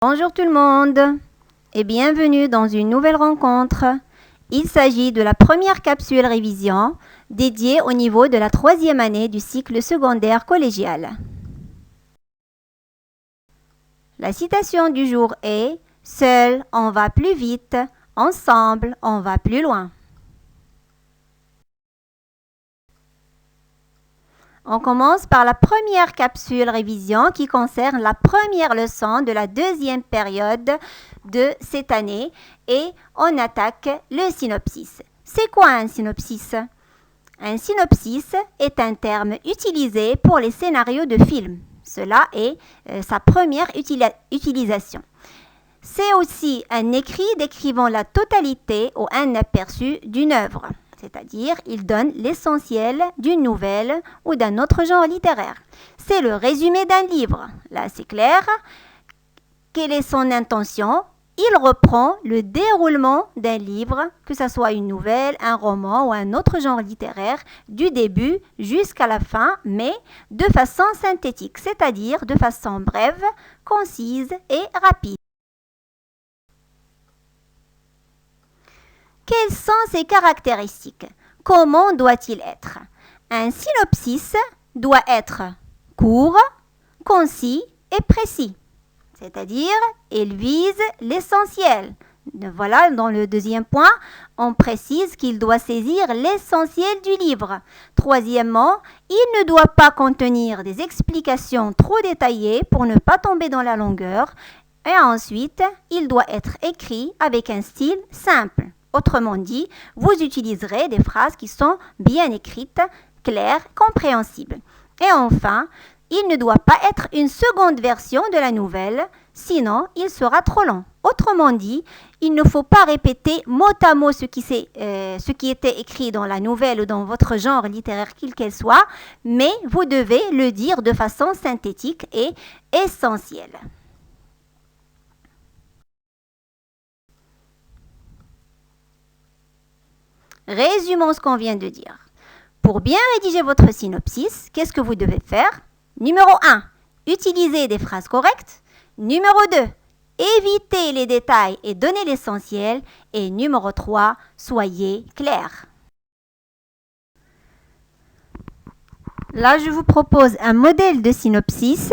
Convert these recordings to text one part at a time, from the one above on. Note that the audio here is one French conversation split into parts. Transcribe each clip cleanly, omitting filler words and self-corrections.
Bonjour tout le monde et bienvenue dans une nouvelle rencontre. Il s'agit de la première capsule révision dédiée au niveau de la 3e année du cycle secondaire collégial. La citation du jour est « Seul, on va plus vite, ensemble, on va plus loin ». On commence par la première capsule révision qui concerne la première leçon de la 2e période de cette année et on attaque le synopsis. C'est quoi un synopsis? Un synopsis est un terme utilisé pour les scénarios de films. Cela est sa première utilisation. C'est aussi un écrit décrivant la totalité ou un aperçu d'une œuvre. C'est-à-dire, il donne l'essentiel d'une nouvelle ou d'un autre genre littéraire. C'est le résumé d'un livre. Là, c'est clair. Quelle est son intention? Il reprend le déroulement d'un livre, que ce soit une nouvelle, un roman ou un autre genre littéraire, du début jusqu'à la fin, mais de façon synthétique, c'est-à-dire de façon brève, concise et rapide. Quelles sont ses caractéristiques? Comment doit-il être? Un synopsis doit être court, concis et précis. C'est-à-dire, il vise l'essentiel. Voilà, dans le deuxième point, on précise qu'il doit saisir l'essentiel du livre. Troisièmement, il ne doit pas contenir des explications trop détaillées pour ne pas tomber dans la longueur. Et ensuite, il doit être écrit avec un style simple. Autrement dit, vous utiliserez des phrases qui sont bien écrites, claires, compréhensibles. Et enfin, il ne doit pas être une seconde version de la nouvelle, sinon il sera trop long. Autrement dit, il ne faut pas répéter mot à mot ce qui était écrit dans la nouvelle ou dans votre genre littéraire quel qu'elle soit, mais vous devez le dire de façon synthétique et essentielle. Résumons ce qu'on vient de dire. Pour bien rédiger votre synopsis, qu'est-ce que vous devez faire? Numéro 1, utilisez des phrases correctes. Numéro 2, évitez les détails et donnez l'essentiel. Et numéro 3, soyez clair. Là, je vous propose un modèle de synopsis.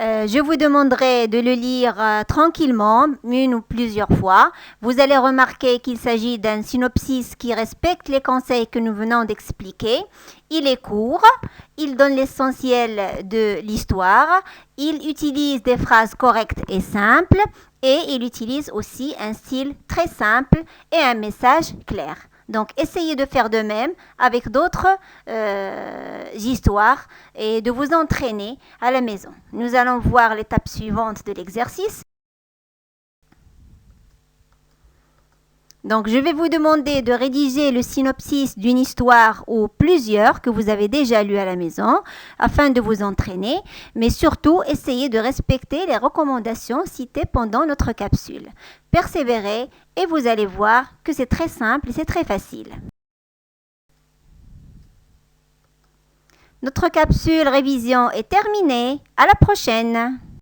Je vous demanderai de le lire tranquillement, une ou plusieurs fois. Vous allez remarquer qu'il s'agit d'un synopsis qui respecte les conseils que nous venons d'expliquer. Il est court, il donne l'essentiel de l'histoire, il utilise des phrases correctes et simples et il utilise aussi un style très simple et un message clair. Donc, essayez de faire de même avec d'autres histoires et de vous entraîner à la maison. Nous allons voir l'étape suivante de l'exercice. Donc, je vais vous demander de rédiger le synopsis d'une histoire ou plusieurs que vous avez déjà lues à la maison afin de vous entraîner, mais surtout, essayez de respecter les recommandations citées pendant notre capsule. Persévérez et vous allez voir que c'est très simple et c'est très facile. Notre capsule révision est terminée. À la prochaine!